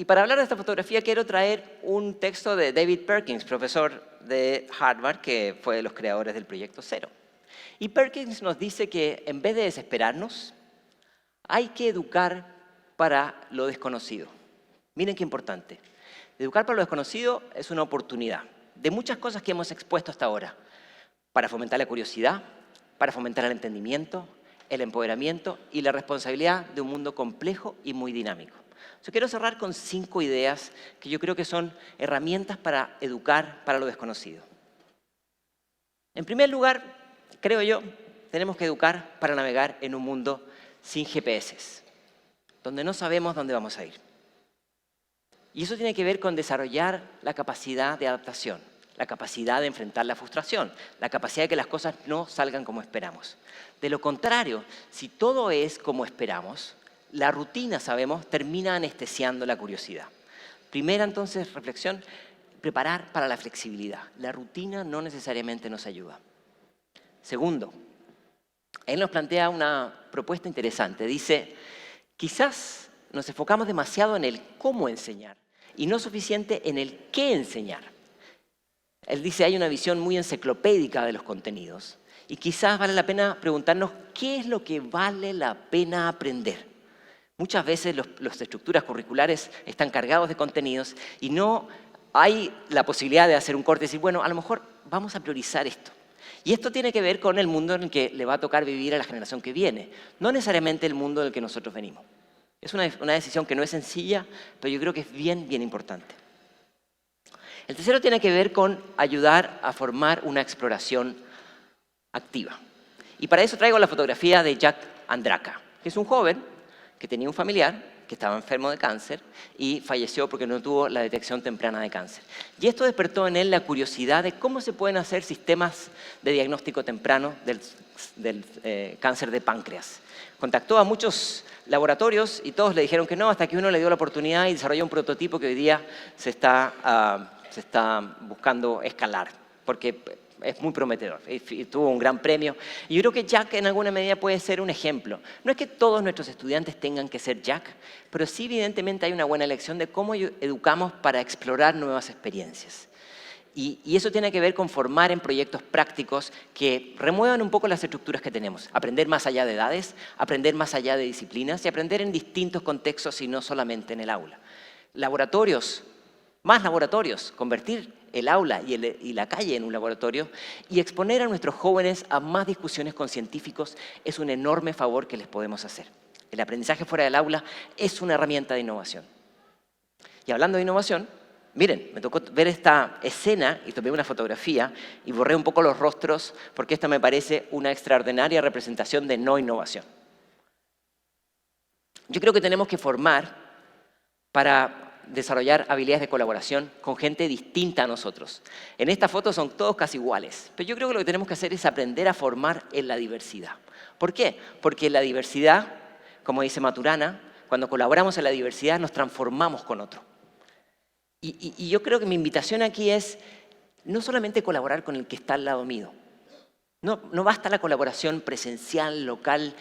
para hablar de esta fotografía quiero traer un texto de David Perkins, profesor de Harvard, que fue de los creadores del Proyecto Cero. Y Perkins nos dice que en vez de desesperarnos, hay que educar para lo desconocido. Miren qué importante. Educar para lo desconocido es una oportunidad de muchas cosas que hemos expuesto hasta ahora, para fomentar la curiosidad, para fomentar el entendimiento, el empoderamiento y la responsabilidad de un mundo complejo y muy dinámico. Yo quiero cerrar con 5 ideas que yo creo que son herramientas para educar para lo desconocido. En primer lugar, creo yo, tenemos que educar para navegar en un mundo sin GPS, donde no sabemos dónde vamos a ir. Y eso tiene que ver con desarrollar la capacidad de adaptación, la capacidad de enfrentar la frustración, la capacidad de que las cosas no salgan como esperamos. De lo contrario, si todo es como esperamos, la rutina, sabemos, termina anestesiando la curiosidad. Primera, entonces, reflexión, preparar para la flexibilidad. La rutina no necesariamente nos ayuda. Segundo, él nos plantea una propuesta interesante. Dice, quizás nos enfocamos demasiado en el cómo enseñar y no suficiente en el qué enseñar. Él dice, hay una visión muy enciclopédica de los contenidos y quizás vale la pena preguntarnos qué es lo que vale la pena aprender. Muchas veces las estructuras curriculares están cargados de contenidos y no hay la posibilidad de hacer un corte y decir, bueno, a lo mejor vamos a priorizar esto. Y esto tiene que ver con el mundo en el que le va a tocar vivir a la generación que viene, no necesariamente el mundo del que nosotros venimos. Es una decisión que no es sencilla, pero yo creo que es bien importante. El tercero tiene que ver con ayudar a formar una exploración activa. Y para eso traigo la fotografía de Jack Andraka, que es un joven que tenía un familiar que estaba enfermo de cáncer y falleció porque no tuvo la detección temprana de cáncer. Y esto despertó en él la curiosidad de cómo se pueden hacer sistemas de diagnóstico temprano del cáncer de páncreas. Contactó a muchos laboratorios y todos le dijeron que no, hasta que uno le dio la oportunidad y desarrolló un prototipo que hoy día se está buscando escalar, porque es muy prometedor y tuvo un gran premio. Y yo creo que Jack en alguna medida puede ser un ejemplo. No es que todos nuestros estudiantes tengan que ser Jack, pero sí evidentemente hay una buena lección de cómo educamos para explorar nuevas experiencias. Y eso tiene que ver con formar en proyectos prácticos que remuevan un poco las estructuras que tenemos. Aprender más allá de edades, aprender más allá de disciplinas y aprender en distintos contextos y no solamente en el aula. Laboratorios, más laboratorios, convertir el aula y la calle en un laboratorio y exponer a nuestros jóvenes a más discusiones con científicos es un enorme favor que les podemos hacer. El aprendizaje fuera del aula es una herramienta de innovación. Y hablando de innovación, Miren, me tocó ver esta escena y tomé una fotografía y borré un poco los rostros porque esta me parece una extraordinaria representación de no innovación. Yo creo que tenemos que formar para desarrollar habilidades de colaboración con gente distinta a nosotros. En esta foto son todos casi iguales, pero yo creo que lo que tenemos que hacer es aprender a formar en la diversidad. ¿Por qué? Porque en la diversidad, como dice Maturana, cuando colaboramos en la diversidad nos transformamos con otro. Y yo creo que mi invitación aquí es no solamente colaborar con el que está al lado mío. No basta la colaboración presencial, local,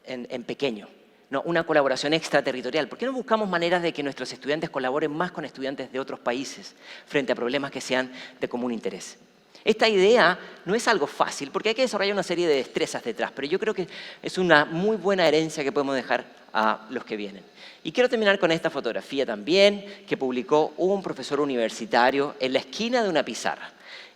en pequeño. No, una colaboración extraterritorial. ¿Por qué no buscamos maneras de que nuestros estudiantes colaboren más con estudiantes de otros países frente a problemas que sean de común interés? Esta idea no es algo fácil porque hay que desarrollar una serie de destrezas detrás, pero yo creo que es una muy buena herencia que podemos dejar a los que vienen. Y quiero terminar con esta fotografía también que publicó un profesor universitario en la esquina de una pizarra.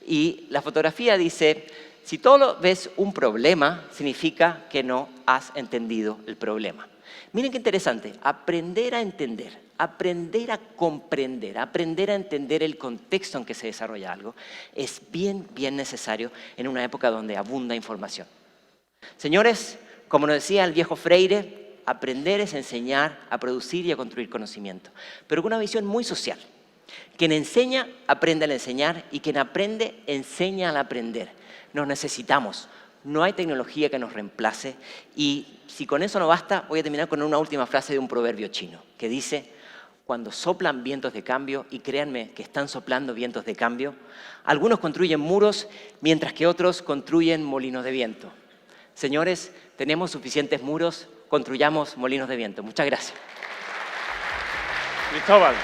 Y la fotografía dice: si todo ves un problema, significa que no has entendido el problema. Miren qué interesante, aprender a entender, aprender a comprender, aprender a entender el contexto en que se desarrolla algo es bien necesario en una época donde abunda información. Señores, como nos decía el viejo Freire, aprender es enseñar a producir y a construir conocimiento, pero con una visión muy social. Quien enseña, aprende al enseñar, y quien aprende, enseña al aprender. Nos necesitamos. No hay tecnología que nos reemplace, y si con eso no basta, voy a terminar con una última frase de un proverbio chino que dice: cuando soplan vientos de cambio, y créanme que están soplando vientos de cambio, algunos construyen muros mientras que otros construyen molinos de viento. Señores, tenemos suficientes muros, construyamos molinos de viento. Muchas gracias. Cristóbal,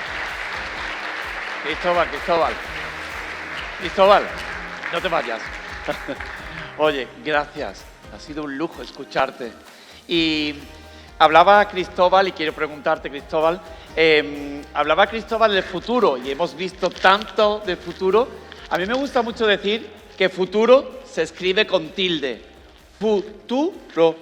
no te vayas. Oye, gracias. Ha sido un lujo escucharte. Y hablaba Cristóbal, y quiero preguntarte, Cristóbal, hablaba Cristóbal del futuro, y hemos visto tanto del futuro. A mí me gusta mucho decir que futuro se escribe con tilde. Futuro.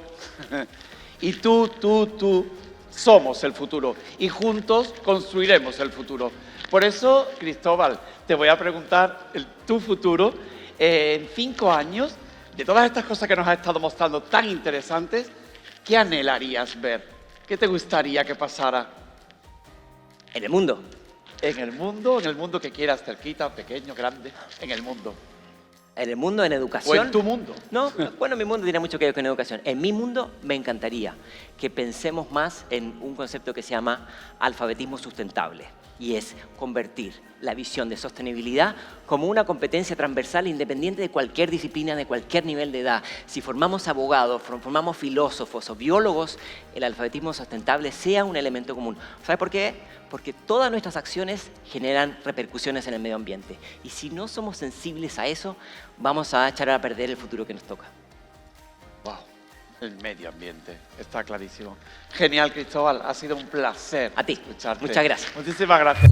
Y tú somos el futuro. Y juntos construiremos el futuro. Por eso, Cristóbal, te voy a preguntar tu futuro. En 5 años, de todas estas cosas que nos has estado mostrando tan interesantes, ¿qué anhelarías ver? ¿Qué te gustaría que pasara? En el mundo. En el mundo que quieras, cerquita, pequeño, grande, en el mundo. En el mundo, en educación. O en tu mundo. No, bueno, mi mundo tiene mucho que ver con educación. En mi mundo me encantaría que pensemos más en un concepto que se llama alfabetismo sustentable, y es convertir la visión de sostenibilidad como una competencia transversal independiente de cualquier disciplina, de cualquier nivel de edad. Si formamos abogados, formamos filósofos o biólogos, el alfabetismo sustentable sea un elemento común. ¿Sabe por qué? Porque todas nuestras acciones generan repercusiones en el medio ambiente. Y si no somos sensibles a eso, vamos a echar a perder el futuro que nos toca. Wow, el medio ambiente, está clarísimo. Genial, Cristóbal, ha sido un placer A ti, escucharte. muchas gracias. Muchísimas gracias.